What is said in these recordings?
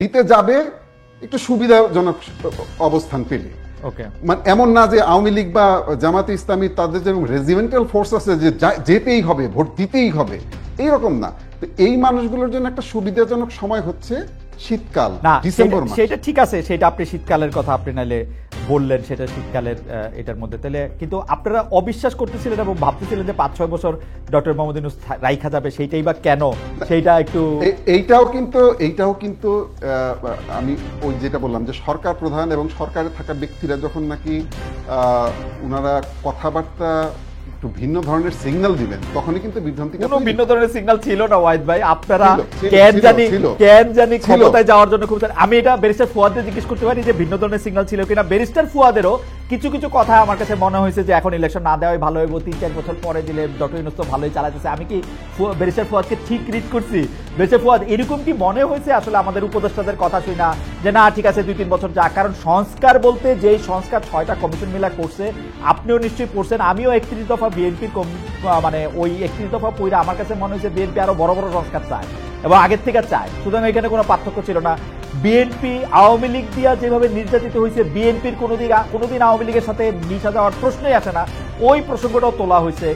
দিতে যাবে একটু সুবিধাজনক অবস্থান পেলে। ওকে, মানে এমন না যে আওয়ামী লীগ বা জামাতে ইসলামী তাদের যেরকম রেজিমেন্টাল ফোর্স আছে যে যেতেই হবে, ভোট দিতেই হবে, এইরকম না। তো এই মানুষগুলোর জন্য একটা সুবিধাজনক সময় হচ্ছে শীতকাল, না ডিসেম্বর মাস। সেটা ঠিক আছে, সেটা আপনি শীতকালের কথা আপনি নাইলে বললেন, সেটা শীতকালের এটার মধ্যে তাহলে, কিন্তু আপনারা অবিশ্বাস করতেছিলেন এবং ভাবতেছিলেন যে ৫-৬ বছর ডক্টর মোহাম্মদ ইউনূস রাইখা যাবে, সেইটাই বা কেন, সেইটা একটু এইটাও কিন্তু আমি ওই যেটা বললাম যে সরকার প্রধান এবং সরকারে থাকা ব্যক্তিরা যখন নাকি ওনারা কথাবার্তা একটু ভিন্ন ধরনের সিগন্যাল দিবেন, তখনই কিন্তু বিভ্রান্তি। কোনো ভিন্ন ধরনের সিগন্যাল ছিল না ওয়াহিদ ভাই। আপনারা ছিল কেন জানি ক্ষমতায় যাওয়ার জন্য খুব, আমি এটা ব্যারিস্টার ফুয়াদকে জিজ্ঞেস করতে পারি যে ভিন্ন ধরনের সিগন্যাল ছিল কিনা। ব্যারিস্টার ফুয়াদেরও কিছু কিছু কথা আমার কাছে মনে হয়েছে যে এখন ইলেকশন না দেওয়াই ভালো হইব, ৩-৪ বছর পরে দিলে ডক্টর ইউনূস তো ভালোই চালাতেছে। আমি কি ব্যারিস্টার ফুয়াদকে ঠিক রিড করছি? ব্যারিস্টার ফুয়াদ, এরকম কি মনে হয়েছে আসলে আমাদের উপদেষ্টাদের কথা শুই না যে না ঠিক আছে ২-৩ বছর যাক? কারণ সংস্কার বলতে যেই সংস্কার ৬টা কমিশন মিলা করছে, আপনিও নিশ্চয়ই পড়ছেন, আমিও ৩১ দফা বিএনপির মানে ওই ৩১ দফা পইরা আমার কাছে মনে হয়েছে বিএনপি আরো বড় বড় সংস্কার চায় এবং আগের থেকে চায়। সুতরাং এখানে কোনো পার্থক্য ছিল না। বিএনপি আওয়ামী লীগ দিয়া যেভাবে নির্যাতিত হয়েছে, বিএনপির কোনোদিন আওয়ামী লীগের সাথে মিশা যাওয়ার প্রশ্নই আসে না, ওই প্রসঙ্গটাও তোলা হয়েছে।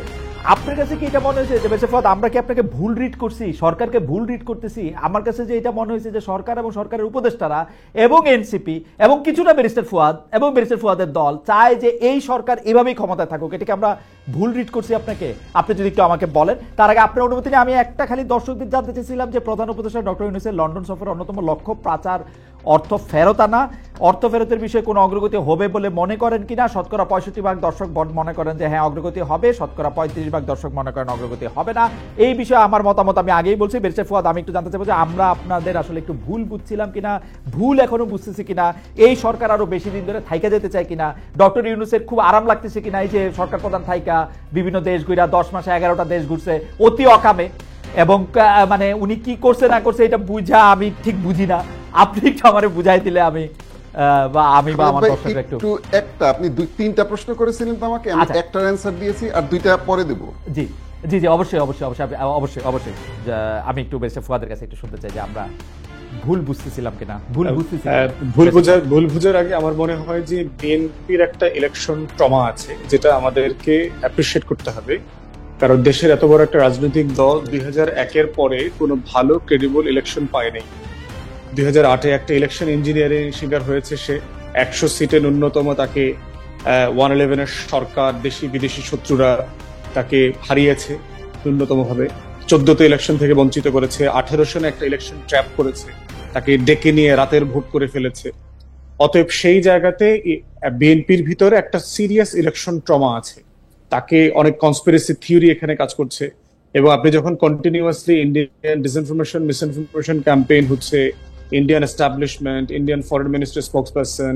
আপনার কাছে কি এটা মনে হয়েছে যে বেশি ফদ আমরা কি আপনাকে ভুল রিড করছি, সরকারকে ভুল রিড করতেছি? আমার কাছে যে এটা মনে হয়েছে যে সরকার এবং সরকারের উপদেষ্টারা এবং এনসিপি এবং কিছুটা ব্যারিস্টার ফুয়াদ এবং ব্যারিস্টার ফুয়াদের দল চায় যে এই সরকার এভাবেই ক্ষমতায় থাকুক। এটাকে আমরা ভুল রিড করছি আপনাকে? আপনি যদি একটু আমাকে বলেন। তার আগে আপনার অনুমতি নিয়ে আমি একটা খালি দর্শকদের জানতে চেয়েছিলাম যে প্রধান উপদেষ্টা ডক্টর ইউনূসের লন্ডন সফরের অন্যতম লক্ষ্য পাচার অর্থ ফেরত আনা, অর্থ ফেরতের বিষয়ে কোনো অগ্রগতি হবে বলে মনে করেন কিনা? শতকরা ৬৫% দর্শক মনে করেন যে হ্যাঁ অগ্রগতি হবে, শতকরা ৩৫% দর্শক মনে করেন অগ্রগতি হবে না। এই বিষয়ে আমার মতামত আমি আগেই বলছি। ব্যারিস্টার ফুয়াদ, আমি একটু জানতে চাইবো যে আমরা আপনাদের আসলে একটু ভুল বুঝছিলাম কিনা, ভুল এখনো বুঝতেছি কিনা, এই সরকার আরো বেশি দিন ধরে থাইকা যেতে চায় কিনা, ডক্টর ইউনূসের খুব আরাম লাগতেছে কিনা এই যে সরকার প্রধান থাইকা বিভিন্ন দেশ ঘুরা 10 মাসে 11টা দেশ ঘুরছে অতি অকামে, এবং মানে উনি কি করছে না করছে এটা বুঝা আমি ঠিক বুঝি না। আপনি একটু আমারে বুঝাই দিলে আমি বা আমার দর্শকরা একটু একটা, আপনি ২-৩টা প্রশ্ন করেছিলেন তো আমাকে, আমি একটার অ্যানসার দিয়েছি আর ২টা পরে দেব। জি জি জি, অবশ্যই অবশ্যই অবশ্যই অবশ্যই অবশ্যই আমি একটু বেশি ফুয়াদের কাছে একটু শুনতে চাই যে আমরা ভুল বুঝতেছিলাম কিনা। ভুল বুঝার আগে আমার মনে হয় যে বিএনপির একটা ইলেকশন ট্রমা আছে যেটা আমাদেরকে অ্যাপ্রিশিয়েট করতে হবে। কারণ দেশের এত বড় একটা রাজনৈতিক দল ২০০১-এর পরে কোনো ভালো ক্রেডিবল ইলেকশন পায়নি। ২০০৮-এ একটা ইলেকশন ইঞ্জিনিয়ারিং শিকার হয়েছে সে। ১০০ সিটে ন্যূনতম তাকে 111-এর সরকার, দেশি বিদেশি শত্রুরা তাকে হারিয়েছে ন্যূনতম ভাবে। 14তে ইলেকশন থেকে বঞ্চিত করেছে। 18 সনে একটা ইলেকশন ট্র্যাপ করেছে, তাকে ডেকে নিয়ে রাতের ভোট করে ফেলেছে। অতএব সেই জায়গাতে বিএনপির ভিতরে একটা সিরিয়াস ইলেকশন ট্রমা আছে। তাকে অনেক কনস্পিরেসি থিওরি এখানে কাজ করছে। এবং আপনি যখন continuously Indian disinformation misinformation campaign হচ্ছে, Indian establishment, Indian foreign minister spokesperson,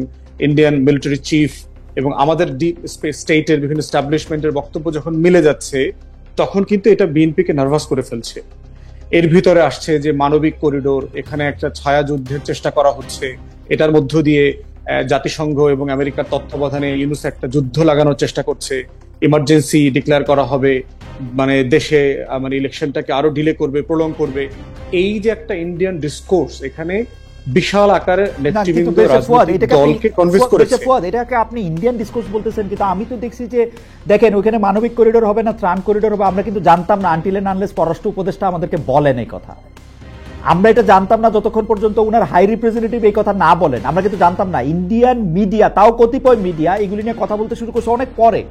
Indian military chief এবং আমাদের ডিপ স্টেটের বিভিন্ন এস্টাবলিশমেন্টের বক্তব্য যখন মিলে যাচ্ছে, তখন কিন্তু এটা বিএনপিকে নার্ভাস করে ফেলছে। এর ভিতরে আসছে যে মানবিক করিডোর, এখানে একটা ছায়া যুদ্ধের চেষ্টা করা হচ্ছে, এটার মধ্য দিয়ে জাতিসংঘ এবং আমেরিকার তত্ত্বাবধানে ইউনূস একটা যুদ্ধ লাগানোর চেষ্টা করছে, ইমার্জেন্সি ডিক্লেয়ার করা হবে, মানে দেশে মানে ইলেকশনটাকে আরো ডিলে করবে, প্রলং করবে। এই যে একটা ইন্ডিয়ান ডিসকোর্স, এখানে বিশাল আকারে নেতৃবৃন্দ রাজনৈতিক দলকে কনভিন্স করেছে। এটাকে আপনি ইন্ডিয়ান ডিসকোর্স বলতেছেন, কিন্তু আমি তো দেখছি যে দেখেন ওখানে মানবিক করিডোর হবে না, ত্রাণ করিডোর হবে, আমরা কিন্তু জানতাম না আনটিল এন্ড আনলেস পররাষ্ট্র উপদেষ্টা আমাদেরকে বলেন এই কথা। আমরা এটা জানতাম না যতক্ষণ পর্যন্ত উনার হাই রিপ্রেজেন্টেটিভ এই কথা না বলেন, আমরা কিন্তু জানতাম না। ইন্ডিয়ান মিডিয়া, তাও কতিপয় মিডিয়া, এগুলি নিয়ে কথা বলতে শুরু করছে অনেক পরে।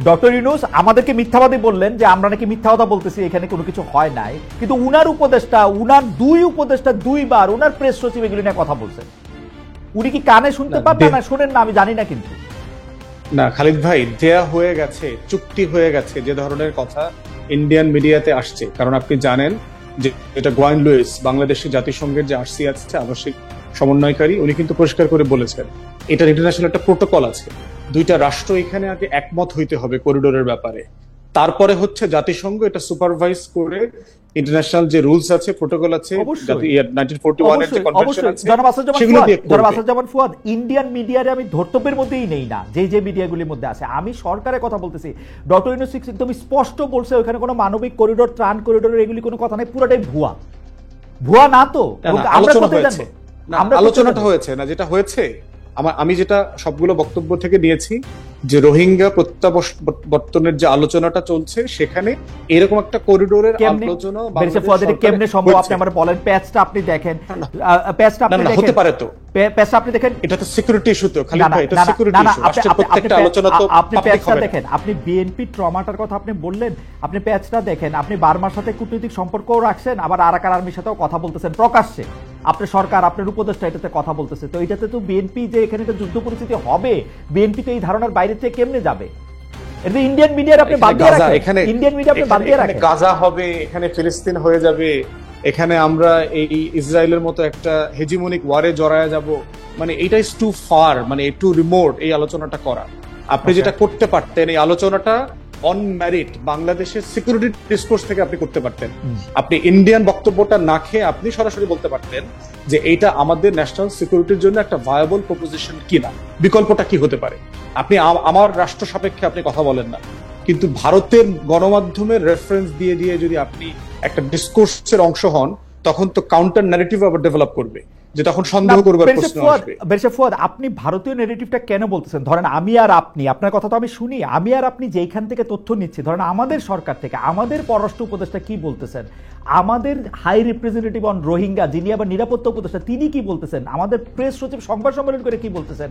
ডক্টর ইউনূস আমাদেরকে মিথ্যাবাদী বললেন যে আমরা নাকি মিথ্যা কথা বলতেছি, এখানে কোনো কিছু হয় নাই, কিন্তু উনার উপদেষ্টা, উনার 2 উপদেষ্টা 2 বার উনার প্রেস সচিব এগুলি নিয়ে কথা বলছেন। উনি কি কানে শুনতে পাবেন না শোনেন না আমি জানি না, কিন্তু না খালিদ ভাই, দেয়া হয়ে গেছে, চুক্তি হয়ে গেছে যে ধরনের কথা ইন্ডিয়ান মিডিয়াতে আসছে। কারণ আপনি জানেন যে এটা গোয়েন লুইস, বাংলাদেশের জাতিসংঘের যে আরসি আছে, আবাসিক সমন্বয়কারী, উনি কিন্তু পরিষ্কার করে বলেছেন এটার ইন্টারন্যাশনাল একটা প্রোটোকল আছে। 2টা রাষ্ট্র এখানে আগে একমত হইতে হবে করিডোরের ব্যাপারে, তারপরে হচ্ছে জাতিসংঘ এটা সুপারভাইজ করে ইন্টারন্যাশনাল যে রুলস আছে, প্রোটোকল আছে, 1941 এর যে কনভেনশন আছে, সেগুলো দিয়ে করবে। ফুয়াদ, ইন্ডিয়ান মিডিয়ারে আমি ধর্তব্যের মধ্যেই নেই না, যে মিডিয়াগুলির মধ্যে আছে। আমি সরকারের কথা বলতেছি। ডক্টর ইউনূস একদম স্পষ্ট বলছে ওখানে কোনো মানবিক করিডোর, ত্রাণ করিডোর, এগুলি কোনো কথা নাই, পুরোটাই ভুয়া। ভুয়া না তো, না, এবং না, আমরা আলোচনা কোথায় হয়েছে। জানবো? না, আমরা আলোচনাটা কোথায় হয়েছে না, যেটা হয়েছে আমি যেটা সবগুলো বক্তব্য থেকে নিয়েছি যে রোহিঙ্গা প্রত্যাবর্তনের যে আলোচনাটা চলছে সেখানে এরকম একটা করিডোরের কেমনে আলোচনা বেরিসে ফুয়াদের কেমনে সম্ভব? আপনি আমার বলেন, প্যাচটা আপনি দেখেন, প্যাচটা আপনি দেখেন, হতে পারে তো, প্যাচটা আপনি দেখেন। এটা তো সিকিউরিটি ইস্যু তো, খালি না, না, ভাই এটা না, না, সিকিউরিটি না, ইস্যু, আপনি- রাষ্ট্রের আপনি- প্রত্যেকটা আপনি- আলোচনা তো আপনি পাবলিক প্যাচটা হবে না। দেখেন, আপনি বিএনপি ট্রমাটার কথা আপনি বললেন, আপনি প্যাচটা দেখেন, আপনি বার্মার সাথে কূটনৈতিক সম্পর্কও রাখছেন, আবার আরাকান আর্মির সাথেও কথা বলতেছেন প্রকাশ্যে, আপনার সরকার আপনার উপদেষ্টা এটাতে কথা বলতেছে, তো এটাতে তো বিএনপি যে এখানে একটা যুদ্ধ পরিস্থিতি হবে, বিএনপি তো এই ধারণার বাইরে থেকে কেমনে যাবে? এটা ইন্ডিয়ান মিডিয়ার আপনি বাদ দিয়ে রাখেন, ইন্ডিয়ান মিডিয়া আপনি বাদ দিয়ে রাখেন। গাজা হবে, এখানে ফিলিস্তিন হয়ে যাবে, এখানে আমরা এই ইসরায়েলের মতো একটা হেজিমনিক ওয়ারে জড়ায় যাব, মানে এটা ইজ টু ফার, মানে টু রিমোট এই আলোচনাটা করা। আপনি যেটা করতে পারতেন, এই আলোচনাটা অন মেরিট বাংলাদেশের সিকিউরিটি ডিসকোর্স থেকে আপনি করতে পারতেন। আপনি ইন্ডিয়ান বক্তব্যটা না খেয়ে আপনি সরাসরি বলতে পারতেন যে এইটা আমাদের ন্যাশনাল সিকিউরিটির জন্য একটা ভায়াবল প্রপোজিশন কিনা, বিকল্পটা কি হতে পারে। আপনি আমার রাষ্ট্র সাপেক্ষে আপনি কথা বলেন না, কিন্তু ভারতের গণমাধ্যমের রেফারেন্স দিয়ে দিয়ে যদি আপনি একটা ডিসকোর্সের অংশ হন, তখন তো কাউন্টার ন্যারেটিভ আবার ডেভেলপ করবে, যে তখন সন্দেহ করবার প্রশ্ন আসবে। বেরসে ফুয়াদ, আপনি ভারতীয় নেগেটিভটা কেন বলতেছেন? ধরেন আমি আর আপনি, আপনার কথা তো আমি শুনি, আমি আর আপনি যেখান থেকে তথ্য নিচ্ছি, ধরেন আমাদের সরকার থেকে আমাদের পররাষ্ট্র উপদেষ্টা কি বলতেছেন, আমাদের হাই রিপ্রেজেন্টেটিভ অন রোহিঙ্গা যিনি আবার নিরাপত্তা উপদেষ্টা তিনি কি বলতেছেন, আমাদের প্রেস সচিব সংবাদ সম্মেলন করে কি বলতেছেন,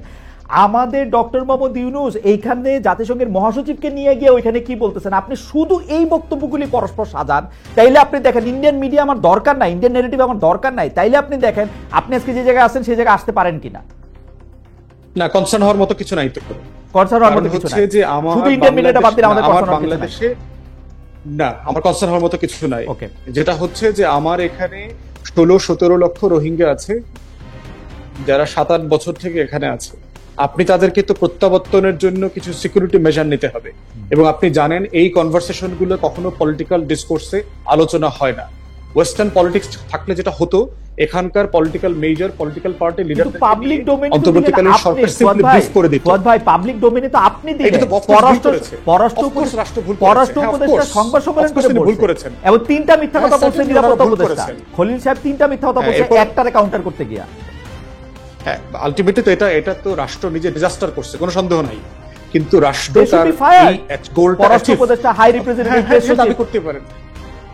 আমাদের ডক্টর মোহাম্মদ ইউনূস এইখানে জাতিসংঘের মহাসচিবকে নিয়ে গিয়ে ওইখানে কি বলতেছেন। আপনি শুধু এই বক্তব্যগুলি পরস্পর সাজান, তাইলে আপনি দেখেন ইন্ডিয়ান মিডিয়া আমার দরকার নাই, ইন্ডিয়ান নেগেটিভ আমার দরকার নাই, তাইলে আপনি দেখেন আপনি আজকে যে জায়গায় আছেন সেই জায়গায় আসতে পারেন কিনা। না, কনসার্ন হওয়ার মতো কিছু নাই তো, কনসার্ন হওয়ার মতো কিছু নাই, যে আমার শুধু ইন্ডিয়ান মিডিয়াটা বাদ দিলে আমাদের আমার কনসার্ন বাংলাদেশে না, আমার কনসার্ন হওয়ার মতো কিছু নাই। ওকে, যেটা হচ্ছে যে আমার এখানে 16-17 লক্ষ রোহিঙ্গা আছে যারা 7-8 বছর থেকে এখানে আছে। আপনি তাদেরকে তো প্রত্যাবর্তনের জন্য কিছু সিকিউরিটি মেজার নিতে হবে, এবং আপনি জানেন এই কনভারসেশন গুলো কখনো পলিটিক্যাল ডিসকোর্সে আলোচনা হয় না। ওয়েস্টার্ন পলিটিক্স থাকলে যেটা হতো, এখানকার political major political party leader public domain অন্তর্বর্তীকালীন সরকার সিম্পলি ব্রিফ করে দিত। ফুয়াদ ভাই, পাবলিক ডোমেইনে তো আপনি দিলেন, পররাষ্ট্র উপদেষ্টা সংবাদ সম্মেলন করে ভুল করেছেন, এবং তিনটা মিথ্যা কথা বলছেন নিরাপত্তা উপদেষ্টা খলিল সাহেব, তিনটা মিথ্যা কথা বলছেন একটারে কাউন্টার করতে গিয়া। হ্যাঁ, আলটিমেটলি তো এটা তো রাষ্ট্র নিজে ডিজাস্টার করছে, কোনো সন্দেহ নাই, কিন্তু রাষ্ট্র তার এই গোলটা পররাষ্ট্র উপদেষ্টা হাই রিপ্রেজেন্টেটিভ দাবি করতে পারেন।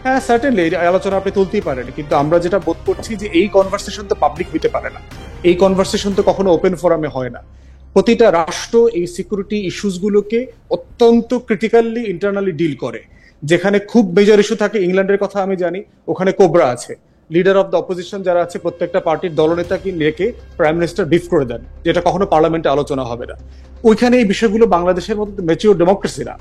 হ্যাঁ, সার্টেনলি এই আলোচনা আপনি তুলতেই পারেন, কিন্তু আমরা যেটা বোধ করছি যে এই কনভারসেশন তো পাবলিক হইতে পারে না, এই কনভারসেশন তো কখনো ওপেন ফোরামে হয় না। প্রতিটা রাষ্ট্র এই সিকিউরিটি ইস্যুস গুলোকে অত্যন্ত ক্রিটিক্যালি ইন্টারনালি ডিল করে। যেখানে খুব মেজর ইস্যু থাকে, ইংল্যান্ডের কথা আমি জানি, ওখানে কোবরা আছে, লিডার অফ দ্য অপোজিশন যারা আছে প্রত্যেকটা পার্টির দলনেতাকে রেখে প্রাইম মিনিস্টার ব্রিফ করে দেন, যেটা কখনো পার্লামেন্টে আলোচনা হবে না। ওইখানে এই বিষয়গুলো বাংলাদেশের মধ্যে ম্যাচিওর ডেমোক্রেসি না,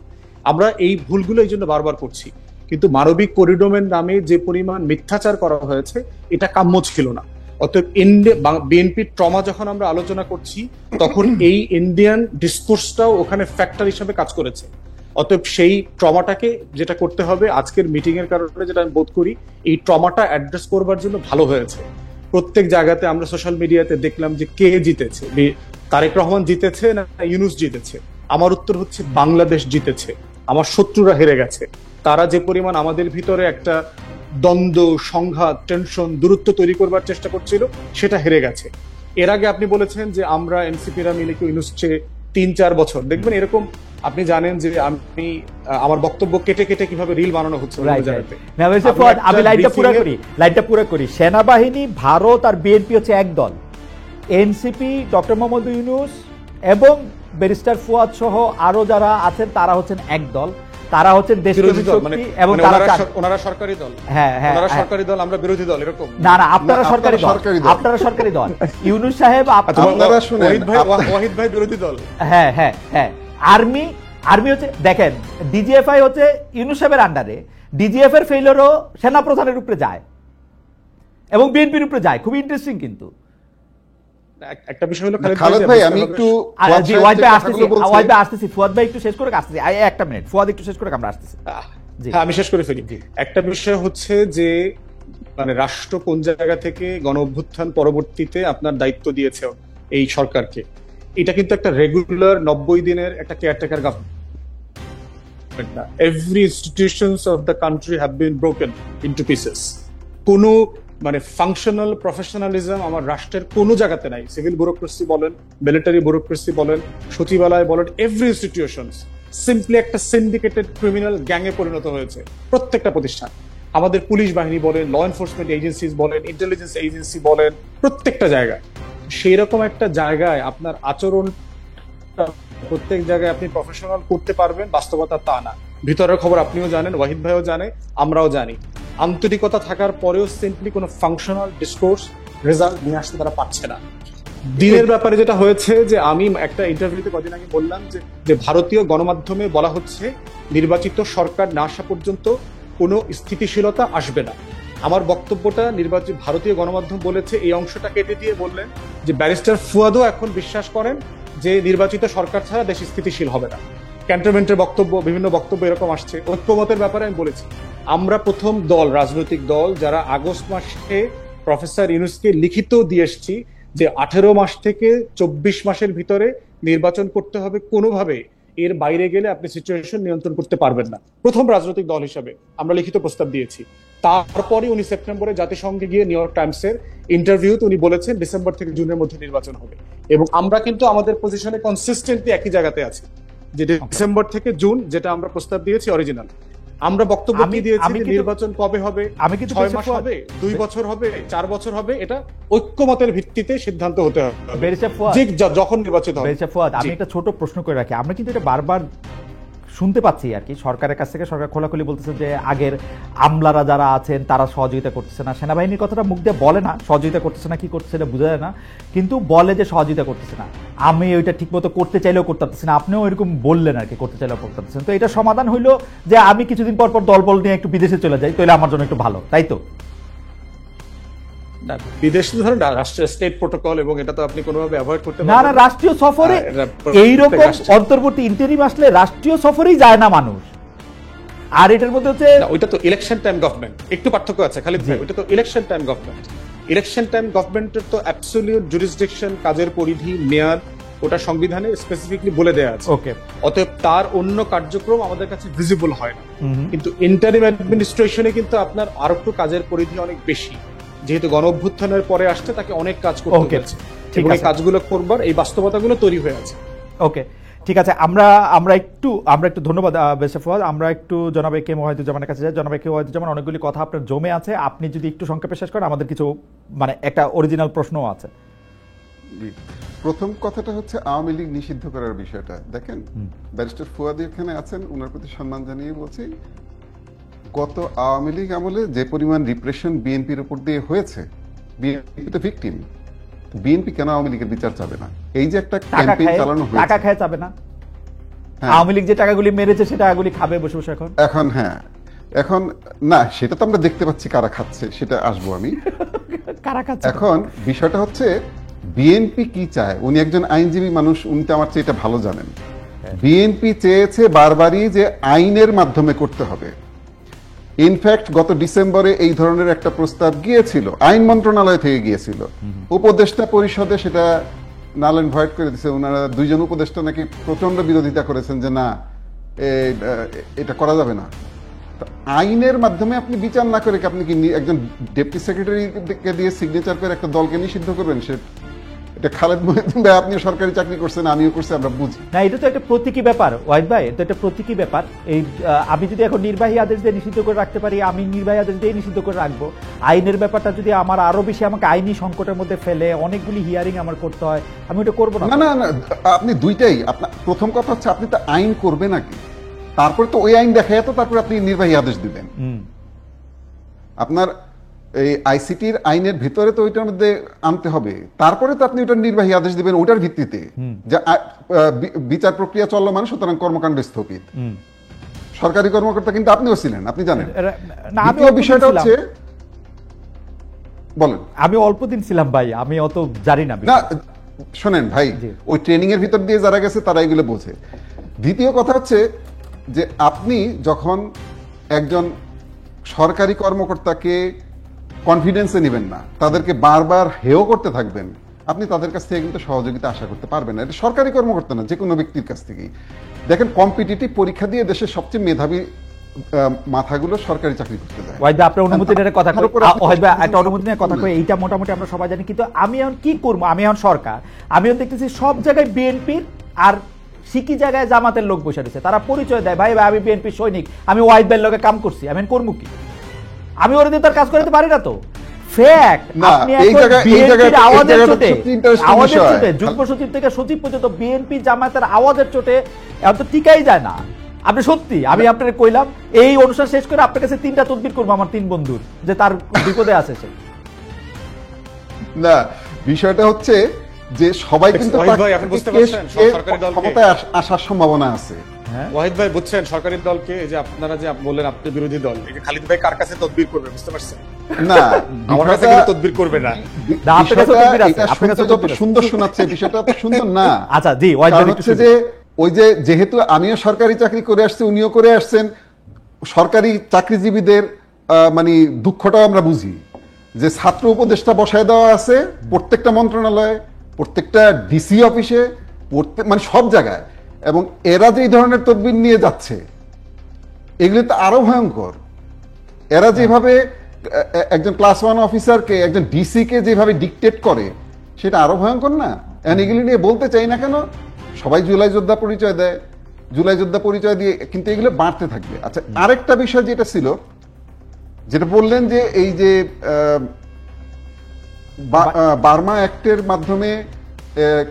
আমরা এই ভুলগুলো এই জন্য বারবার করছি। কিন্তু মানবিক করিডোরের নামে যে পরিমাণ মিথ্যাচার করা হয়েছে এটা কাম্য ছিল না। অতএব বিএনপির ট্রমা যখন আমরা আলোচনা করছি, তখন এই ইন্ডিয়ান ডিসকোর্সটাও ওখানে ফ্যাক্টর হিসেবে কাজ করেছে। অতএব সেই ট্রমাটাকে যেটা করতে হবে, আজকের মিটিং এর কারণে যেটা আমি বোধ করি, এই ট্রমাটা অ্যাড্রেস করবার জন্য ভালো হয়েছে। প্রত্যেক জায়গাতে আমরা সোশ্যাল মিডিয়াতে দেখলাম যে কে জিতেছে, তারেক রহমান জিতেছে না ইউনূস জিতেছে। আমার উত্তর হচ্ছে বাংলাদেশ জিতেছে, আমার শত্রুরা হেরে গেছে। তারা যে পরিমাণ আমাদের ভিতরে একটা দ্বন্দ্ব, সংঘাত, টেনশন, দূরত্ব তৈরি করবার চেষ্টা করছিল, সেটা হেরে গেছে। এর আগে আপনি বলেছেন যে আমরা এনসিপিরা মিলে কি ইউনূস 3-4 বছর দেখবেন, এরকম আপনি জানেন যে আমি আমার বক্তব্য কেটে কেটে কিভাবে রিল বানানো হচ্ছে। আমি লাইনটা পুরো করি। সেনাবাহিনী, ভারত আর বিএনপি হচ্ছে এক দল, এনসিপি, ডক্টর মোহাম্মদ ইউনূস এবং ব্যারিস্টার ফুয়াদ সহ আরো যারা আছেন তারা হচ্ছেন এক দল, তারা হচ্ছেন দেশপ্রেমী শক্তি এবং ওনারা সরকারি দল। হ্যাঁ হ্যাঁ, ওনারা সরকারি দল, আমরা বিরোধী দল, এরকম না না, আপনারা সরকারি দল, আপনারা সরকারি দল। ইউনূস সাহেব, আপনারা শুনেন, ওয়াহিদ ভাই বিরোধী দল। হ্যাঁ হ্যাঁ হ্যাঁ, আর্মি হচ্ছে, দেখেন ডিজিএফআই হচ্ছে ইউনূস সাহেবের আন্ডারে, ডিজিএফ এর ফেইলরও সেনা প্রধানের উপরে যায় এবং বিএনপির উপরে যায়। খুব ইন্টারেস্টিং। কিন্তু একটা বিষয় হলো খালেদ ভাই, আমি একটু আসতেছি, ফুয়াদ ভাই একটু শেষ করে আসতেছি, একটা মিনিট, ফুয়াদ একটু শেষ করে আমরা আসতেছি। হ্যাঁ, আমি শেষ করে ফেলি। একটা বিষয় হচ্ছে যে মানে রাষ্ট্র কোন জায়গা থেকে গণ অভ্যুত্থান পরবর্তীতে আপনার দায়িত্ব দিয়েছে এই সরকারকে, এটা কিন্তু একটা রেগুলার 90 দিনের একটা কেয়ারটেকার গভর্নমেন্ট না। Every institutions of the country have been broken into pieces. কোনো মানে ফাংশনাল প্রফেশনালিজম আমার রাষ্ট্রের কোনো জায়গাতে নাই। সিভিল ব্যুরোক্রেসি বলেন, মিলিটারি ব্যুরোক্রেসি বলেন, সচিবালয় বলেন, এভরি ইনস্টিটিউশনস সিম্পলি একটা সিন্ডিকেটেড ক্রিমিনাল গ্যাংয়ে পরিণত হয়েছে প্রত্যেকটা প্রতিষ্ঠান। আমাদের পুলিশ বাহিনী বলেন, ল এনফোর্সমেন্ট এজেন্সিজ বলেন, ইন্টেলিজেন্স এজেন্সি বলেন, প্রত্যেকটা জায়গায় সেই রকম একটা জায়গায় আপনার আচরণ প্রত্যেক জায়গায় আপনি প্রফেশনাল করতে পারবেন, বাস্তবতা তা না। ভিতরের খবর আপনিও জানেন, ওয়াহিদ ভাইও জানে, আমরাও জানি। আন্তরিকতা থাকার পরেও সিম্পলি কোনো ফাংশনাল ডিসকোর্স রেজাল্ট নিয়ে আসতে তারা পারছে না। দিনের ব্যাপারে যেটা হয়েছে যে আমি একটা ইন্টারভিউতে কদিন আগে বললাম যে ভারতীয় গণমাধ্যমে বলা হচ্ছে নির্বাচিত সরকার না আসা পর্যন্ত কোনো স্থিতিশীলতা আসবে না। আমার বক্তব্যটা ভারতীয় গণমাধ্যম বলেছে, এই অংশটা কেটে দিয়ে বললেন যে ব্যারিস্টার ফুয়াদও এখন বিশ্বাস করেন যে নির্বাচিত সরকার ছাড়া দেশ স্থিতিশীল হবে না। ক্যান্টনমেন্টের বক্তব্য, বিভিন্ন বক্তব্য এরকম আসছে। ঐক্যমতের ব্যাপারে আমি বলেছি, আমরা প্রথম দল, রাজনৈতিক দল যারা আগস্ট মাসে প্রফেসর ইউনূসকে লিখিত দিয়ে এসেছি যে 18 মাস থেকে 24 মাসের ভিতরে নির্বাচন করতে হবে, কোনোভাবে এর বাইরে গেলে আপনি সিচুয়েশন নিয়ন্ত্রণ করতে পারবেন না। প্রথম রাজনৈতিক দল হিসাবে আমরা লিখিত প্রস্তাব দিয়েছি। তারপরে উনি সেপ্টেম্বরে জাতিসংঘে গিয়ে নিউ ইয়র্ক টাইমসের ইন্টারভিউতে উনি বলেছেন ডিসেম্বর থেকে জুনের মধ্যে নির্বাচন হবে। এবং আমরা কিন্তু আমাদের পজিশনে কনসিস্টেন্টলি একই জায়গাতে আছি যে ডিসেম্বর থেকে জুন যেটা আমরা প্রস্তাব দিয়েছি অরিজিনাল। আমরা বক্তব্য কি দিয়েছি যে নির্বাচন কবে হবে, 6 মাস হবে, 2 বছর হবে, 4 বছর হবে, এটা ঐক্যমতের ভিত্তিতে সিদ্ধান্ত হতে হবে যখন নির্বাচিত হবে। আমি একটা ছোট প্রশ্ন করে রাখি, আমরা কিন্তু এটা বারবার শুনতে পাচ্ছি আর কি সরকারের কাছ থেকে, সরকার খোলাখুলি বলতেছে যে আগের আমলারা যারা আছেন তারা সহযোগিতা করতেছে না। সেনাবাহিনীর কথাটা মুখ দিয়ে বলে না, সহযোগিতা করতেছে না কি করতেছে এটা বোঝা যায় না, কিন্তু বলে যে সহযোগিতা করতেছে না। আমি ওইটা ঠিক মতো করতে চাইলেও করতে পারতেছি না, আপনিও এরকম বললেন আর কি, করতে চাইলেও করতে পারতেছেন। তো এটা সমাধান হইলো যে আমি কিছুদিন পর পর দলবল নিয়ে একটু বিদেশে চলে যাই, তাহলে আমার জন্য একটু ভালো, তাই তো? বিদেশে ধরেন রাষ্ট্রীয় স্টেট প্রটোকল, এবং এটা তো আপনি কোনোভাবে অ্যাভয়েড করতে পারবেন না। না, রাষ্ট্রীয় সফরে এইরকম অন্তর্বর্তী ইন্টারিম আসলে রাষ্ট্রীয় সফরেই যায় না মানুষ। আর এটার মধ্যে হচ্ছে ওইটা তো ইলেকশন টাইম গভর্নমেন্ট, একটু পার্থক্য আছে খালিদ ভাই, ওইটা তো election time government. Election time গভর্নমেন্টের তো অ্যাবসলিউট জুরিসডিকশন, কাজের পরিধি, মেয়াদ, ওটা সংবিধানে স্পেসিফিকলি বলে দেওয়া আছে। ওকে, অতএব তার অন্য কার্যক্রম আমাদের কাছে ভিজিবল হয় না। কিন্তু ইন্টারিম অ্যাডমিনিস্ট্রেশনে কিন্তু আপনার আরো একটু কাজের পরিধি অনেক বেশি, যেহেতু গণ অভ্যুত্থানের পরে আসছে তাকে অনেক কাজ করতে হয়েছে, এবং এই কাজগুলো করবার এই বাস্তবতাগুলো তৈরি হয়ে আছে। ওকে, ঠিক আছে। আমরা একটু ধন্যবাদ বেশে ফুয়াদ। আমরা একটু জনাব কে ওয়াহিদুজ্জামানের কাছে যাই। জনাব কে ওয়াহিদুজ্জামান, অনেকগুলি কথা আপনার জমে আছে, আপনি যদি একটু সংক্ষেপে শেষ করেন, আমাদের কিছু মানে একটা অরিজিনাল প্রশ্নও আছে। প্রথম কথাটা হচ্ছে আওয়ামী লীগ নিষিদ্ধ করার বিষয়টা। দেখেন, ব্যারিস্টার ফুয়াদ এখানে আছেন, ওনার প্রতি সম্মান জানিয়ে বলছি, গত আওয়ামী লীগ আমলে যে পরিমাণ রিপ্রেশন বিএনপির উপর দিয়ে হয়েছে, বিএনপি তো ভিকটিম, বিএনপি কেন আওয়ামী লীগের বিচার চাবে না? এই যে একটা ক্যাম্পেইন চালানো হয়েছে, টাকা খায় চাবে না? আওয়ামী লীগ যে টাকাগুলি মেরেছে সে টাকাগুলি খাবে বসে বসে এখন হ্যাঁ, এখন না, সেটা তো আমরা দেখতে পাচ্ছি কারা খাচ্ছে, সেটা আসবো আমি। কারা খাচ্ছে? এখন বিষয়টা হচ্ছে বিএনপি কি চায়। উনি একজন আইনজীবী মানুষ, উনি তো আমার চেয়ে এটা ভালো জানেন। বিএনপি চেয়েছে বারবারই যে আইনের মাধ্যমে করতে হবে। ইনফ্যাক্ট গত ডিসেম্বরে এই ধরনের একটা প্রস্তাব গিয়েছিল, আইন মন্ত্রণালয় থেকে গিয়েছিল, উপদেষ্টা পরিষদে সেটা নাল এন্ড ভয়েড করে দিয়েছে। ওনারা 2 জন উপদেষ্টা নাকি প্রচন্ড বিরোধিতা করেছেন যে না, এটা করা যাবে না। আইনের মাধ্যমে আপনি বিচার না করে আপনি কি একজন ডেপুটি সেক্রেটারিকে দিয়ে সিগনেচার করে একটা দলকে নিষিদ্ধ করবেন? এটা খালেদ মহিউদ্দিন ভাই, আপনিও সরকারি চাকরি করছেন, আমিও করছি, আমরা বুঝি না। এটা তো একটা প্রতীকী ব্যাপার ওয়াহিদ ভাই, এটা একটা প্রতীকী ব্যাপার। এই আমি যদি এখন নির্বাহী আদেশ দিয়ে নিষিদ্ধ করে রাখতে পারি, আমি নির্বাহী আদেশ দিয়ে নিষিদ্ধ করে রাখবো। আইনের ব্যাপারটা যদি আমার আরো বেশি আমাকে আইনি সংকটের মধ্যে ফেলে, অনেকগুলি হিয়ারিং আমার করতে হয়, আমি ওটা করবো না। না না, আপনি দুইটাই। আপনার প্রথম কথা হচ্ছে আপনি তো আইন করবেন নাকি, তারপরে তো ওই আইন দেখায় তো তারপরে আপনি নির্বাহী আদেশ দিবেন। আপনার এই আইসিটির আইনের ভিতরে তো ওইটার মধ্যে আনতে হবে, তারপরে তো আপনি ওটার নির্বাহী আদেশ দিবেন ওটার ভিত্তিতে যে বিচার প্রক্রিয়া চলমান, সুতরাং কর্মকাণ্ড স্থগিত। সরকারি কর্মকর্তা কিন্তু আপনিও ছিলেন, আপনি জানেন। বিষয়টা হচ্ছে, বলেন। আমি অল্প দিন ছিলাম ভাই, আমি অত জানি না। শোনেন ভাই, ওই ট্রেনিং এর ভিতর দিয়ে যারা গেছে তারা এগুলো বোঝে। দ্বিতীয় কথা হচ্ছে যে আপনি যখন একজন সরকারি কর্মকর্তাকে কনফিডেন্সে নেবেন না, তাদেরকে বারবার হেয় করতে থাকবেন, আপনি তাদের কাছ থেকে কিন্তু সহযোগিতা আশা করতে পারবেন না। এটা সরকারি কর্মকর্তা না, যে কোনো ব্যক্তির কাছ থেকেই। দেখেন, কম্পিটিটিভ পরীক্ষা দিয়ে দেশের সবচেয়ে মেধাবী মাথাগুলো সরকারি চাকরি করতে দেয়। ওয়াহিদ ভাই, আপনার অনুমতি নিয়ে কথা কই, তার উপরে ওয়াহিদ ভাই একটা অনুমতি নিয়ে কথা কই, এইটা মোটামুটি আমরা সবাই জানি, কিন্তু আমি এখন কি করবো? আমি এখন সরকার, আমি এখন দেখতেছি সব জায়গায় বিএনপির আর সিকি জায়গায় জামাতের লোক বসে রয়েছে, তারা পরিচয় দেয় ভাই ভাই আমি বিএনপি সৈনিক, আমি ওয়াহিদ ভাইয়ের লোকে কাম করছি, আমি এখন করবো কি? আমি ওর দিয়ে তার কাজ করতে পারি না তো। ফ্যাক্ট, আপনি এখন বিএনপির আওয়াজের চোটে, আওয়াজের চোটে যুগ্ম সচিব থেকে সচিব পর্যন্ত বিএনপি জামাতের আওয়াজের চোটে এখন তো টিকাই যায় না। আপনি সত্যি, আমি আপনাকে কইলাম এই অনুষ্ঠান শেষ করে আপনার কাছে 3টা তদবির করবো আমার 3 বন্ধুর, যে তার বিপদে আছে সে। না, বিষয়টা হচ্ছে যে সবাই কিন্তু ক্ষমতায় আসার সম্ভাবনা আছে। ওয়াহিদ ভাই বুঝছেন সরকারি দলকে, এই যে আপনারা যে বললেন আপনি বিরোধী দল, এই যে খালিদ ভাই কার কাছে তদবির করবে বুঝতে পারছেন? না, আমার কাছে কিন্তু তদবির করবে না। সুন্দর শোনাচ্ছে, বিষয়টা তো সুন্দর না। আচ্ছা জি, হচ্ছে যে ওই যে যেহেতু আমিও সরকারি চাকরি করে আসছি, উনিও করে আসছেন, সরকারি চাকরিজীবীদের মানে দুঃখটাও আমরা বুঝি যে ছাত্র উপদেষ্টা বসায় দেওয়া আছে প্রত্যেকটা মন্ত্রণালয়ে, প্রত্যেকটা ডিসি অফিসে, মানে সব জায়গায়, এবং এরা যে এই ধরনের তদবির নিয়ে যাচ্ছে এগুলো তো আরো ভয়ঙ্কর। এরা যেভাবে একজন ক্লাস 1 অফিসারকে, একজন ডিসি কে যেভাবে ডিকটেট করে, সেটা আরো ভয়ঙ্কর না? এগুলি নিয়ে বলতে চাই না কেন, সবাই জুলাই যোদ্ধা পরিচয় দেয়, জুলাই যোদ্ধা পরিচয় দিয়ে, কিন্তু এগুলো বাড়তে থাকবে। আচ্ছা, আরেকটা বিষয় যেটা ছিল, যেটা বললেন যে এই যে বার্মা অ্যাক্টের মাধ্যমে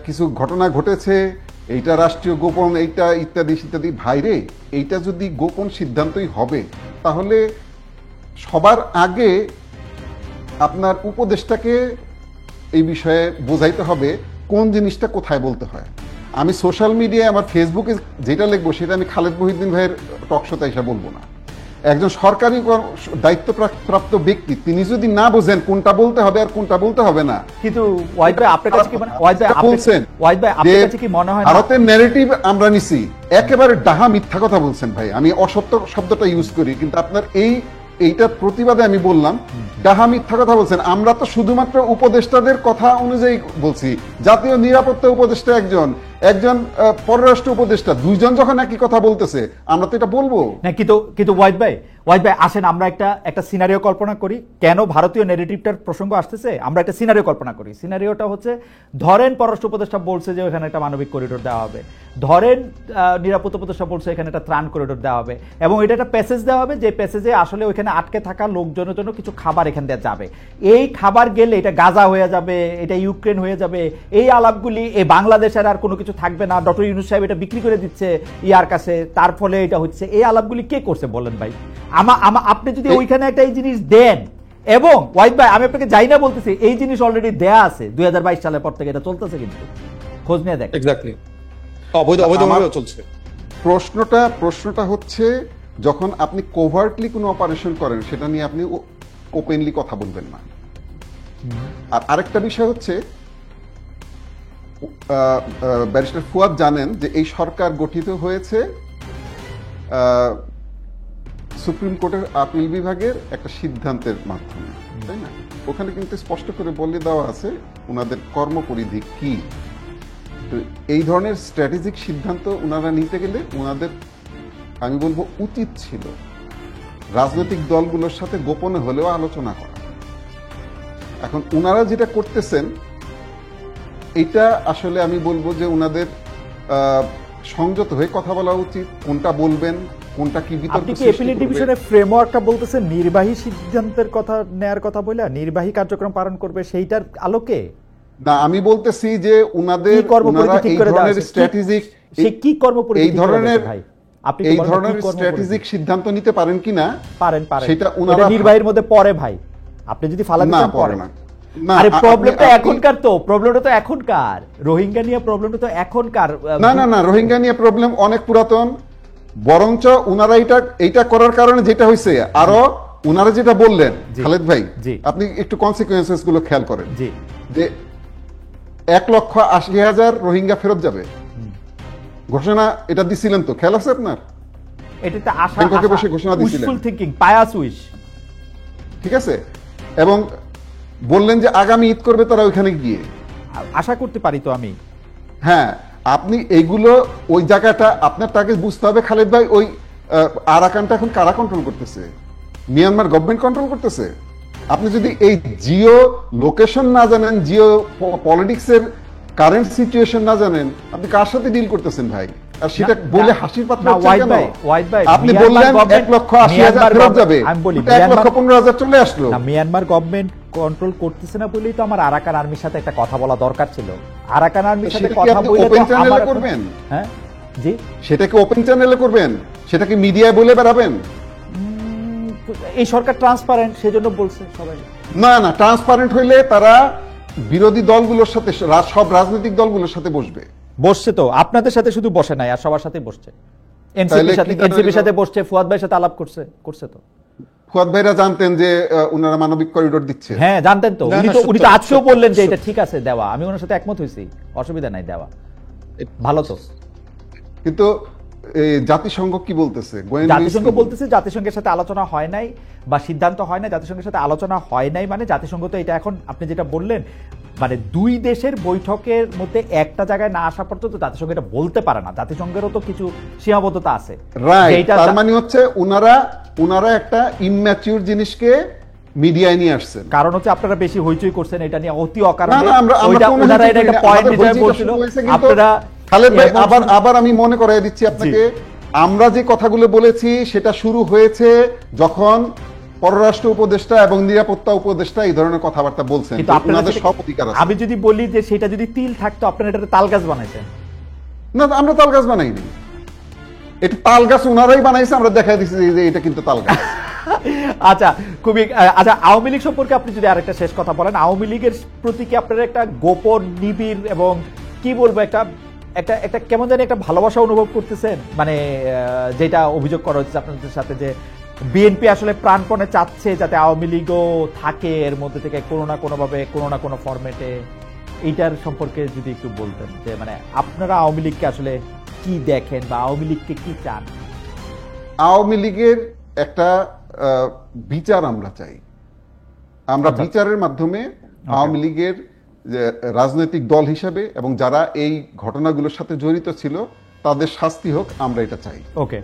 কিছু ঘটনা ঘটেছে, এইটা রাষ্ট্রীয় গোপন, এইটা ইত্যাদি ইত্যাদি। ভাইরে, এইটা যদি গোপন সিদ্ধান্তই হবে তাহলে সবার আগে আপনার উপদেষ্টাকে এই বিষয়ে বোঝাইতে হবে কোন জিনিসটা কোথায় বলতে হয়। আমি সোশ্যাল মিডিয়ায় আমার ফেসবুকে যেটা লিখবো সেটা আমি খালেদ মহিউদ্দিন ভাইয়ের টকশোতে এসে বলবো না। একজন সরকারি দায়িত্বপ্রাপ্ত ব্যক্তি, তিনি যদি না বোঝেন কোনটা বলতে হবে আর কোনটা বলতে হবে না। কিন্তু ওয়াহিদ ভাই আপনার কাছে কি মনে হয় ভারতের ন্যারেটিভ আমরা নিছি, একেবারে ডাহা মিথ্যা কথা বলছেন ভাই। আমি অসত্য শব্দটা ইউজ করি, কিন্তু আপনার এইটার প্রতিবাদে আমি বললাম ডাহা মিথ্যা কথা বলছেন। আমরা তো শুধুমাত্র উপদেষ্টাদের কথা অনুযায়ী বলছি। জাতীয় নিরাপত্তা উপদেষ্টা একজন, একজন পররাষ্ট্র উপদেষ্টা, দুইজন যখন একই কথা বলতেছে, আমরা তো এটা বলবো না। কিন্তু ওয়াহিদ ভাই আসেন আমরা একটা সিনারিও কল্পনা করি। কেন ভারতীয় নেগেটিভটার প্রসঙ্গ আসতেছে, আমরা একটা সিনারিও কল্পনা করি। সিনারিওটা হচ্ছে, ধরেন পররাষ্ট্র উপদেষ্টা বলছে যে ওখানে একটা মানবিক করিডোর দেওয়া হবে, ধরেন নিরাপত্তা উপদেষ্টা বলছে এখানে একটা ত্রাণ করিডোর দেওয়া হবে, এবং এটা একটা প্যাসেজ দেওয়া হবে, যে প্যাসেজে আসলে ওইখানে আটকে থাকা লোকজনের জন্য কিছু খাবার এখান দিয়ে যাবে। এই খাবার গেলে এটা গাজা হয়ে যাবে, এটা ইউক্রেন হয়ে যাবে, এই আলাপগুলি এই বাংলাদেশের আর কোনো কিছু থাকবে না, ডক্টর ইউনূস সাহেব এটা বিক্রি করে দিচ্ছে ইয়ার কাছে, তার ফলে এটা হচ্ছে। এই আলাপগুলি কে করছে বলেন ভাই? আপনি যদি ওইখানে একটা এই জিনিস দেন, এবং ওয়াহিদ ভাই আমি আপনাকে যাই না বলতেছি, এই জিনিস অলরেডি দেয়া আছে 2022 সালের পর থেকে, এটা চলতেছে, কিন্তু খোঁজ নিয়ে দেখ। এক্স্যাক্টলি, অবৈধভাবে চলছে। প্রশ্নটা হচ্ছে, যখন আপনি কোভার্টলি কোনো অপারেশন করেন সেটা নিয়ে আপনি ওপেনলি কথা বলবেন না। আর আরেকটা বিষয় হচ্ছে, ব্যারিস্টার ফুয়াদ জানেন যে এই সরকার গঠিত হয়েছে সুপ্রিম কোর্টের আপিল বিভাগের একটা সিদ্ধান্তের মাধ্যমে, তাই না? ওখানে কিন্তু স্পষ্ট করে বলে দেওয়া আছে ওনাদের কর্মপরিধি কি। এই ধরনের স্ট্র্যাটেজিক সিদ্ধান্ত ওনারা নিতে গেলে ওনাদের, আমি বলবো, উচিত ছিল রাজনৈতিক দলগুলোর সাথে গোপনে হলেও আলোচনা করা। এখন ওনারা যেটা করতেছেন, এটা আসলে আমি বলবো যে ওনাদের সংযত হয়ে কথা বলা উচিত, কোনটা বলবেন, কোনটা কি বিতর্ক। আপনি কি অ্যাপিলেট ডিভিশনের ফ্রেমওয়ার্কটা বলতেছেন, নির্বাহী সিদ্ধান্তের কথা নেয়ার কথা বলে নির্বাহী কার্যক্রম পালন করবে, সেইটার আলোকে না? আমি বলতেছি যে ওনাদের স্ট্র্যাটেজিক এই ধরনের স্ট্র্যাটেজিক সিদ্ধান্ত নিতে পারেন কিনা, পারেন সেটা ওনারা নির্বাহীর মধ্যে পড়ে ভাই। আপনি যদি ফালাতে চান পড়ে না। আরে প্রবলেমটা এখনকার, তো প্রবলেমটা তো এখনকার, রোহিঙ্গা নিয়ে প্রবলেমটা তো এখনকার। না, রোহিঙ্গা নিয়ে প্রবলেম অনেক পুরাতন। বরঞ্চ ওনারা এইটা করার কারণে যেটা হয়েছে, আরো ওনারা যেটা বললেন খালেদ ভাই, আপনি একটু কনসিকুয়েন্সেস গুলো খেয়াল করেন, যে 1,80,000 রোহিঙ্গা ফেরত যাবে ঘোষণা এটা দিছিলেন, তো খেয়াল আছে আপনার? এটা আশা বসে ঘোষণা দিছিলেন, থিংকিং পায়াস উইশ, ঠিক আছে? এবং বললেন যে আগামী ঈদ করবে তারা ওইখানে গিয়ে, আশা করতে পারি তো আমি। হ্যাঁ, আপনি এইগুলো, ওই জায়গাটা আপনার টার্গেট বুঝতে হবে খালেদ ভাই। ওই আরাকানটা এখন কারা কন্ট্রোল করতেছে? মিয়ানমার গভর্নমেন্ট কন্ট্রোল করতেছে। আপনি যদি এই জিও লোকেশন না জানেন, জিও পলিটিক্সের কারেন্ট সিচুয়েশন না জানেন, আপনি কার সাথে ডিল করতেছেন ভাই? আর সেটা বলে হাসির পাত্র হচ্ছেন কেন? আপনি বললেন 1,80,000 ফেরত যাবে, 1,15,000 চলে আসলো। মিয়ানমার গভর্নমেন্ট কন্ট্রোল করতেছে না বলেই তো আমার আরাকান আর্মির সাথে একটা কথা বলা দরকার ছিল। আরাকান আর্মির সাথে কথা বলে ওপেন চ্যানেলে করবেন? হ্যাঁ জি, সেটাকে ওপেন চ্যানেলে করবেন, সেটাকে মিডিয়ায় বলে বেড়াবেন? এই সরকার ট্রান্সপারেন্ট, সেজন্য বলছে সবাই। না না, ট্রান্সপারেন্ট হইলে তারা বিরোধী দলগুলোর সাথে, সব রাজনৈতিক দলগুলোর সাথে বসছে তো, আপনাদের সাথে শুধু বসে নাই, আর সবার সাথে বসছে। এনসিপির সাথে বসছে, ফুয়াদ ভাইয়ের সাথে আলাপ করছে তো। ফুয়াদ ভাইরা জানতেন যে উনারা মানবিক করিডোর দিচ্ছে? হ্যাঁ জানতেন তো, উনি তো আজকেও বললেন যে এটা ঠিক আছে দেওয়া, আমি ওনার সাথে একমত হয়েছি, অসুবিধা নাই দেওয়া, ভালো তো। কিন্তু জাতিসংঘ কি বলতেছে? জাতিসংঘ বলতেছে জাতিসংঘের সাথে আলোচনা হয় নাই বা সিদ্ধান্ত হয় নাই। জাতিসংঘের সাথে আলোচনা হয় নাই মানে জাতিসংঘ তো এটা এখন আপনি যেটা বললেন, মানে দুই দেশের বৈঠকের মধ্যে একটা জায়গায় না আসা পর্যন্ত জাতিসংঘ এটা বলতে পারে না। জাতিসংঘেরও তো কিছু সীমাবদ্ধতা আছে। তার মানে হচ্ছে উনারা একটা ইম্যাচিউর জিনিসকে মিডিয়ায় নিয়ে আসছেন। কারণ হচ্ছে আপনারা বেশি হইচই করছেন এটা নিয়ে, অতি অকারণে। ওনারা এটা একটা পয়েন্ট হিসেবে বলছিল, আপনারা খালেদ ভাই আবার আমি মনে করাই দিচ্ছি আপনাকে, আমরা যে কথাগুলো বলেছি সেটা শুরু হয়েছে যখন পররাষ্ট্র উপদেষ্টা এবং নিরাপত্তা উপদেষ্টা এই ধরনের কথাবার্তা বলছেন। আপনাদের সব অধিকার আছে। আমি যদি বলি যে সেটা যদি তিল থাকতো, আপনারা এটা তালগাছ বানাইছেন। না, আমরা তালগাছ বানাইনি, এটা তালগাছ ওনারাই বানাইছে, আমরা দেখাই দিচ্ছি যে এটা কিন্তু তালগাছ। আচ্ছা, খুবই আচ্ছা, আওয়ামী লীগ সম্পর্কে আপনি যদি আরেকটা শেষ কথা বলেন, আওয়ামী লীগের প্রতি কি আপনারা একটা গোপন, নিবিড় এবং কি বলবো একটা একটা একটা কেমন জানি একটা ভালোবাসা অনুভব করতেছেন? মানে যেটা অভিযোগ করা হচ্ছে আপনাদের সাথে যে বিএনপি আসলে প্রাণপণে চাচ্ছে যাতে আওয়ামী লীগও থাকে এর মধ্যে থেকে কোনো না কোনোভাবে, কোনো না কোনো ফরম্যাটে, এইটার সম্পর্কে যদি একটু বলতেন যে মানে আপনারা আওয়ামী লীগকে আসলে কি দেখেন বা আওয়ামী লীগকে কি চান? আওয়ামী লীগের একটা বিচার আমরা চাই। আমরা বিচারের মাধ্যমে আওয়ামী লীগের রাজনৈতিক দল হিসাবে এবং যারা এই ঘটনাগুলোর সাথে জড়িত ছিল তাদের শাস্তি হোক, আমরা এটা চাই। ওকে,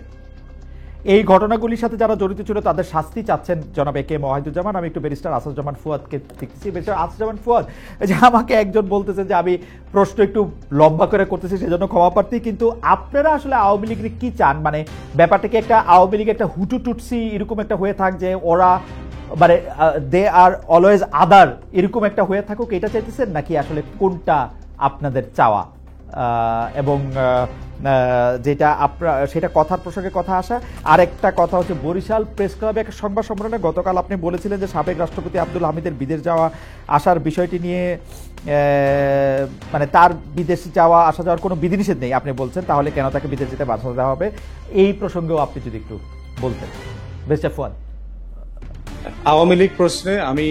এই ঘটনাগুলির সাথে যারা জড়িত ছিল তাদের শাস্তি চাচ্ছেন জনাব এ কে এম ওয়াহিদুজ্জামান। আমি একটু ব্যারিস্টার আসাদুজ্জামান ফুয়াদকে দেখতেছি। ব্যারিস্টার আসাদুজ্জামান ফুয়াদ, যে আমাকে একজন বলতেছে যে আমি প্রশ্ন একটু লম্বা করে করতেছি সেজন্য ক্ষমা প্রার্থী, কিন্তু আপনারা আসলে আওয়ামী লীগের কি চান? মানে ব্যাপারটাকে একটা আওয়ামী লীগ একটা হুটু টুটসি এরকম একটা হয়ে থাক যে ওরা মানে দে আর অলওয়েজ আদার, এরকম একটা হয়ে থাকুক, এটা চাইতেছেন নাকি আসলে কোনটা আপনাদের চাওয়া? এবং যেটা আপনার সেটা কথার প্রসঙ্গে কথা আসা। আর একটা কথা হচ্ছে, বরিশাল প্রেস ক্লাবে একটা সংবাদ সম্মেলনে গতকাল আপনি বলেছিলেন যে সাবেক রাষ্ট্রপতি আব্দুল হামিদের বিদেশ যাওয়া আসার বিষয়টি নিয়ে মানে তার বিদেশ যাওয়া আসা যাওয়ার কোনো বিধিনিষেধ নেই আপনি বলছেন, তাহলে কেন তাকে বিদেশ যেতে বাধা দেওয়া হবে? এই প্রসঙ্গেও আপনি যদি একটু বলতেন। Best of one. Awami League প্রশ্নে আমি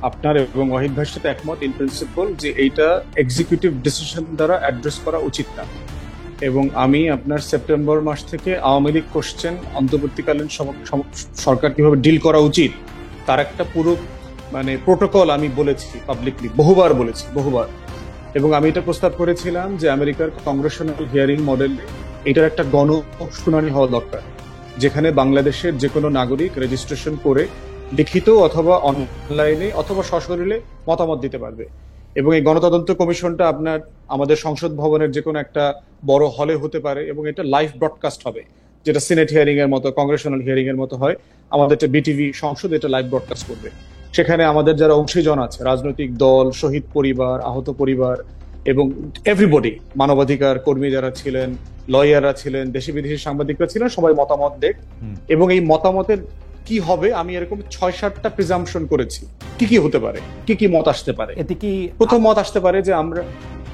আপনার এবং ওয়াহিদ ভাইয়ের সাথে একমত ইন প্রিন্সিপল যে এইটা এক্সিকিউটিভ ডিসিশন দ্বারা অ্যাড্রেস করা উচিত না, এবং আমি আপনার সেপ্টেম্বর মাস থেকে আওয়ামী লীগ কোশ্চেন অন্তর্বর্তীকালীন সরকার কিভাবে ডিল করা উচিত তার একটা পুরো মানে প্রোটোকল আমি বলেছি পাবলিকলি, বহুবার বলেছি, বহুবার। এবং আমি এটা প্রস্তাব করেছিলাম যে আমেরিকার কংগ্রেশনাল হিয়ারিং মডেলে এটার একটা গণ শুনানি হওয়া দরকার, যেখানে বাংলাদেশের যে কোনো নাগরিক রেজিস্ট্রেশন করে লিখিত অথবা অনলাইনে অথবা সশরীরে মতামত দিতে পারবে। এবং এই গণতদন্ত কমিশনটা আপনার আমাদের সংসদ ভবনের যে কোনো একটা বড় হলে হতে পারে, এবং এটা লাইভ ব্রডকাস্ট হবে, যেটা সিনেট হিয়ারিং এর মতো, কংগ্রেশনাল হিয়ারিং এর মতো হয়। আমাদের বিটিভি সংসদ এটা লাইভ ব্রডকাস্ট করবে। সেখানে আমাদের যারা অংশীজন আছে, রাজনৈতিক দল, শহীদ পরিবার, আহত পরিবার এবং এভরিবডি, মানবাধিকার কর্মী যারা ছিলেন, লয়াররা ছিলেন, দেশি বিদেশি সাংবাদিকরা ছিলেন, সবাই মতামত দেখ। এবং এই মতামতের কি হবে আমি এরকম 6-7টা প্রিজাম্পশন করেছি কি কি হতে পারে, কি কি মত আসতে পারে। এতে কি প্রথম মত আসতে পারে যে আমরা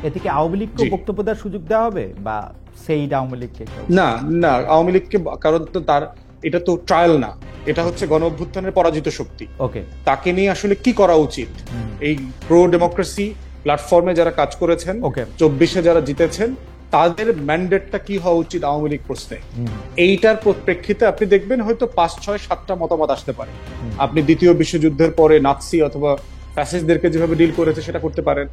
এতে কি আওয়ামী লীগকে বক্তব্য দেওয়ার সুযোগ দেওয়া হবে বা সেই আওয়ামী লীগকে? না না, আওয়ামী লীগকে, কারণ তো তার এটা তো ট্রায়াল না, এটা হচ্ছে গণ অভ্যুত্থানের পরাজিত শক্তি। ওকে, তাকে নিয়ে আসলে কি করা উচিত? এই প্রো ডেমোক্রেসি প্ল্যাটফর্মে যারা কাজ করেছেন, 24-এ যারা জিতেছেন, তাদের ম্যান্ডেটটা কি হওয়া উচিত আওয়ামী লীগ প্রশ্নে, এইটার প্রেক্ষিতে আপনি দেখবেন হয়তো 5-6-7টা মতামত আসতে পারে। আপনি দ্বিতীয় বিশ্বযুদ্ধের পরে নাৎসি অথবা ফ্যাসিস্টদেরকে যেভাবে ডিল করেছে সেটা করতে পারেন।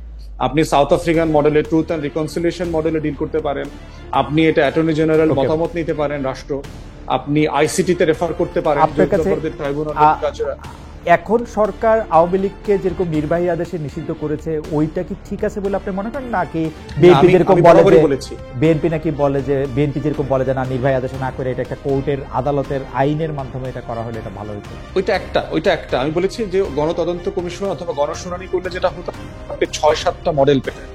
আপনি সাউথ আফ্রিকান মডেলে, ট্রুথ অ্যান্ড রিকনসিলিয়েশন মডেলে ডিল করতে পারেন। আপনি এটা অ্যাটর্নি জেনারেল মতামত নিতে পারেন রাষ্ট্র। আপনি আইসিটিতে রেফার করতে পারেন, আপনার কাছে ট্রাইব্যুনাল। এখন সরকার আওয়ামী লীগকে যেরকম নির্বাহী আদেশে নিষিদ্ধ করেছে ওইটা কি ঠিক আছে বলে আপনি মনে করেন, নাকি বিএনপি যেরকম বলে যে বিএনপি যেরকম বলে যে না, নির্বাহী আদেশে না করে এটা একটা কোর্টের আদালতের আইনের মাধ্যমে এটা করা হলে এটা ভালো হতো? ওইটা একটা আমি বলেছি যে গণতদন্ত কমিশন অথবা গণশুনানি করলে যেটা হতো, আপনি 6-7টা মডেল পেতেন।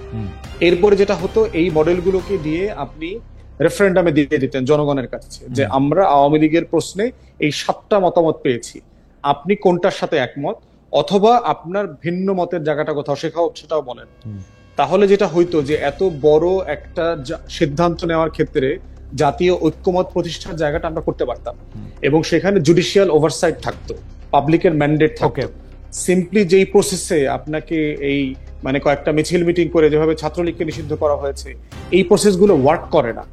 এরপরে যেটা হতো, এই মডেলগুলোকে দিয়ে আপনি রেফারেন্ডামে দিয়ে দিতেন জনগণের কাছে যে আমরা আওয়ামী লীগের প্রশ্নে এই 7টা মতামত পেয়েছি, আপনি কোনটার সাথে একমত, অথবা আপনার ভিন্ন মতের জায়গাটা কোথাও সেটাও বলেন। তাহলে যেটা হইতো যে এত বড় একটা সিদ্ধান্ত নেওয়ার ক্ষেত্রে জাতীয় ঐক্যমত প্রতিষ্ঠার জায়গাটা আমরা করতে পারতাম, এবং সেখানে জুডিশিয়াল ওভারসাইট থাকতো, পাবলিকের ম্যান্ডেট থাকতো। সিম্পলি যেই প্রসেসে আপনাকে এই মানে কয়েকটা মিছিল মিটিং করে যেভাবে ছাত্রলীগকে নিষিদ্ধ করা হয়েছে, এই প্রসেসগুলো ওয়ার্ক করে না।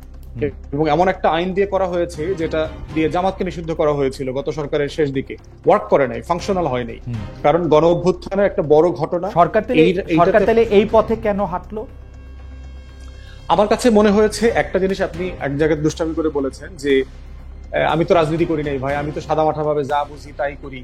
এবং এমন একটা আইন দিয়ে করা হয়েছে যেটা দিয়ে জামাতকে নিষিদ্ধ করা হয়েছিল গত সরকারের শেষ দিকে, ওয়ার্ক করে নাই, ফাংশনাল হয় নাই। কারণ গণ অভ্যুত্থানের একটা বড় ঘটনা। সরকার তাহলে এই পথে কেন হাঁটলো? আমার কাছে মনে হয়েছে একটা জিনিস, আপনি এক জায়গায় দুষ্টামি করে বলেছেন যে আমি তো রাজনীতি করি নাই ভাই, আমি তো সাদামাঠা ভাবে যা বুঝি তাই করি।